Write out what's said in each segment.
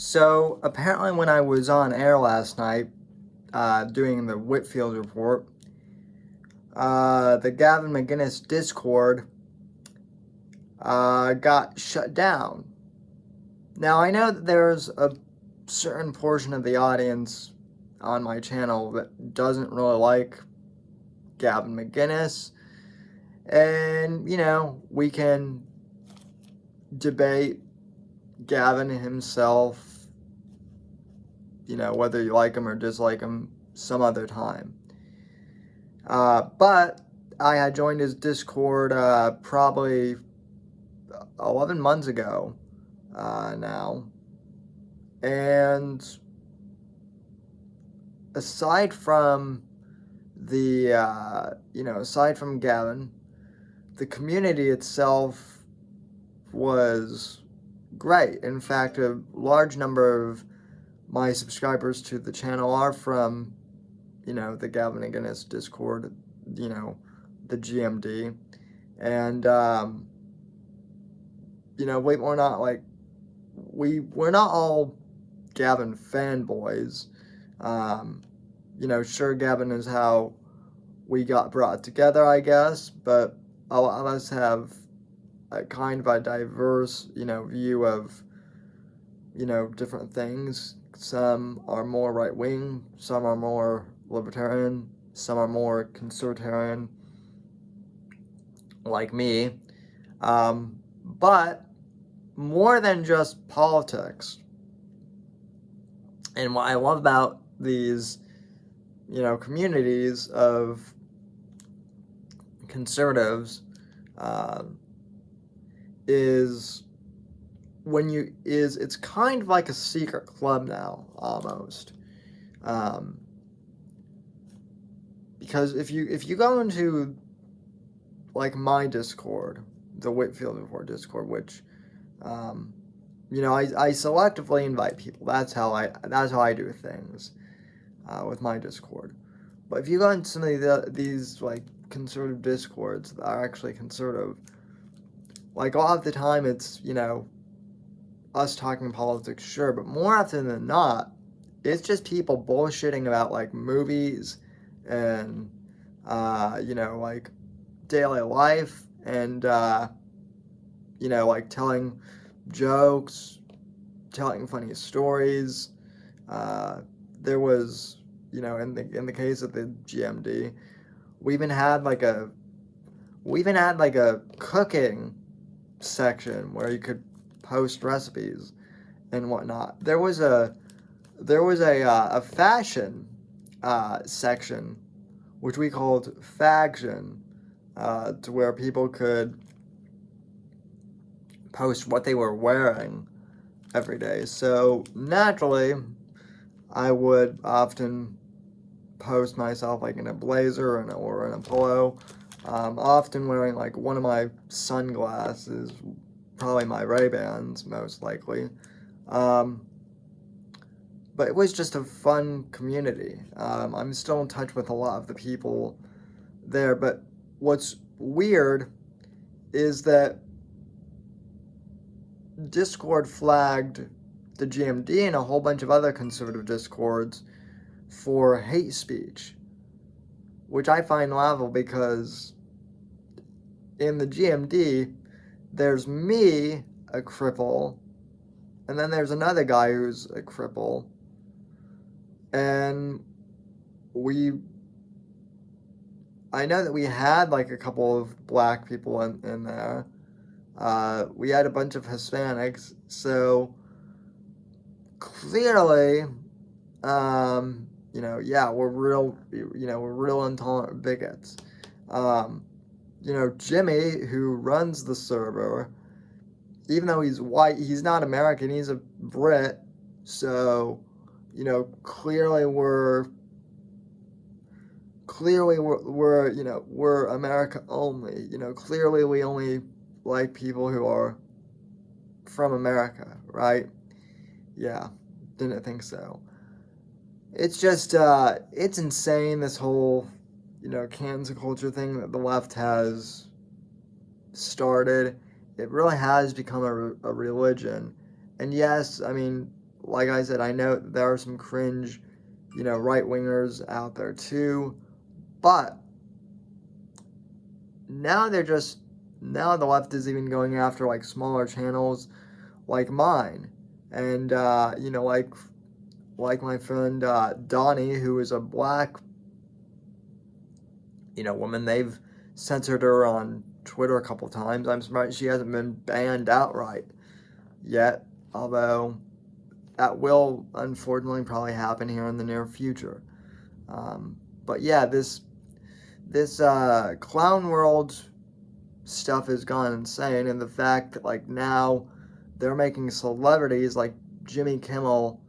So apparently, when I was on air last night doing the Whitfield report, the Gavin McInnes Discord got shut down. Now, I know that there's a certain portion of the audience on my channel that doesn't really like Gavin McInnes, and we can debate Gavin himself, whether you like him or dislike him some other time. But I had joined his Discord probably 11 months ago now. And aside from aside from Gavin, the community itself was great. In fact, a large number of my subscribers to the channel are from, the Gavin McInnes Discord, the GMD. And, we're not all Gavin fanboys. Sure, Gavin is how we got brought together, I guess, but a lot of us have a kind of a diverse, view of, different things. Some are more right-wing, some are more libertarian, some are more conservatarian, like me. But more than just politics. And what I love about these, communities of conservatives is it's kind of like a secret club now, almost. Because if you go into like my Discord, the Whitfield Report Discord, which I selectively invite people. That's how I do things with my Discord. But if you go into some of these like conservative Discords that are actually conservative, like a lot of the time it's us talking politics, sure, but more often than not, it's just people bullshitting about like movies and like daily life and like telling jokes, telling funny stories. There was, in the case of the GMD, we even had like a cooking section where you could post recipes and whatnot. There was a fashion section, which we called faction, to where people could post what they were wearing every day. So naturally, I would often post myself like in a blazer or in a polo, often wearing like one of my sunglasses, probably my Ray-Bans most likely. But it was just a fun community. I'm still in touch with a lot of the people there, but what's weird is that Discord flagged the GMD and a whole bunch of other conservative Discords for hate speech, which I find laughable because in the GMD, there's me, a cripple, and then there's another guy who's a cripple, and I know that we had like a couple of black people in there. We had a bunch of Hispanics, so clearly, we're real intolerant bigots. Jimmy, who runs the server, even though he's white, he's not American, he's a Brit, so, clearly we're America only. Clearly we only like people who are from America, right? Yeah, didn't think so. It's just, it's insane, this whole, cancel culture thing that the left has started. It really has become a religion. And yes, I mean, like I said, I know there are some cringe, right-wingers out there too, but now now the left is even going after, like, smaller channels like mine. And, like my friend Donnie, who is a black, woman. They've censored her on Twitter a couple times. I'm surprised she hasn't been banned outright yet, although that will unfortunately probably happen here in the near future. But yeah, this clown world stuff has gone insane, and the fact that, like, now they're making celebrities like Jimmy Kimmel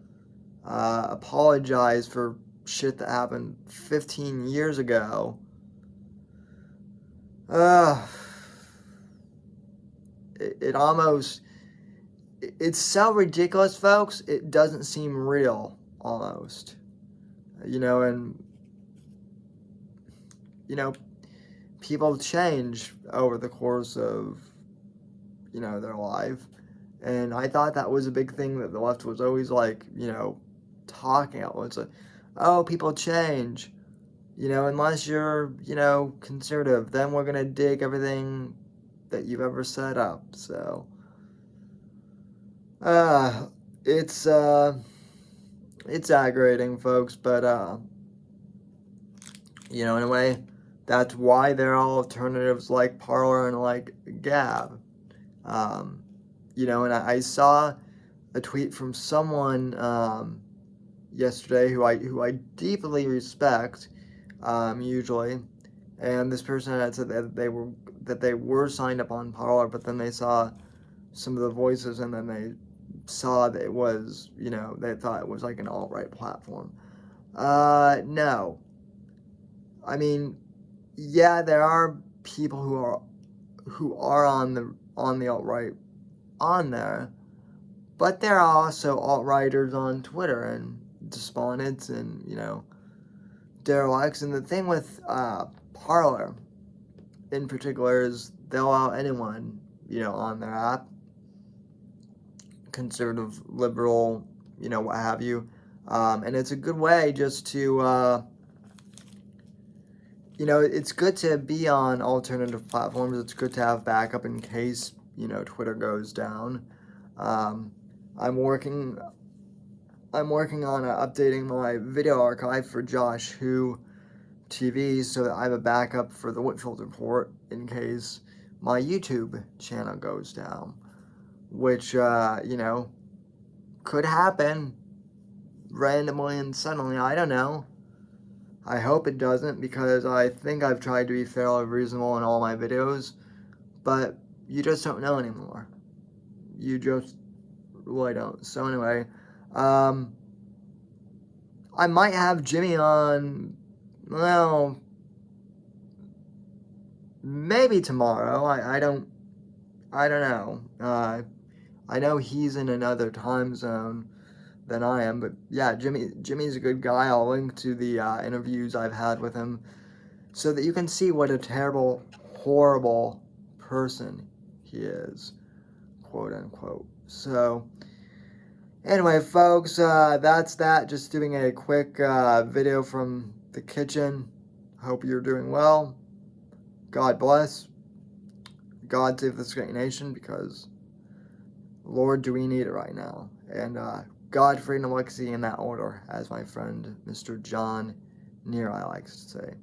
apologize for shit that happened 15 years ago. It almost, it's so ridiculous, folks, it doesn't seem real, almost. And, people change over the course of, their life. And I thought that was a big thing that the left was always, like, talking about. It's like, oh, people change. Unless you're, conservative, then we're going to dig everything that you've ever set up. So, it's aggravating, folks, but, in a way, that's why there are alternatives like Parler and like Gab. And I saw a tweet from someone, yesterday who I deeply respect, usually, and this person had said that they were signed up on Parler, but then they saw some of the voices, and then they saw that it was, they thought it was like an alt-right platform. No. I mean, yeah, there are people who are on the alt-right on there, but there are also alt-righters on Twitter and despondents and, derelicts. And the thing with Parler in particular is they'll allow anyone, on their app, conservative, liberal, what have you. And it's a good way just to, it's good to be on alternative platforms. It's good to have backup in case, Twitter goes down. I'm working on updating my video archive for Josh Who TV so that I have a backup for the Whitfield report in case my YouTube channel goes down, which, could happen randomly and suddenly. I don't know. I hope it doesn't, because I think I've tried to be fairly reasonable in all my videos, but you just don't know anymore. You just really don't. So anyway, I might have Jimmy on, well, maybe tomorrow. I don't know. I know he's in another time zone than I am, but yeah, Jimmy's a good guy. I'll link to the interviews I've had with him so that you can see what a terrible, horrible person he is, quote unquote. So anyway, folks, that's that. Just doing a quick video from the kitchen. Hope you're doing well. God bless. God save this great nation, because Lord, do we need it right now. And God, freedom, and legacy in that order, as my friend Mr. John Neary likes to say.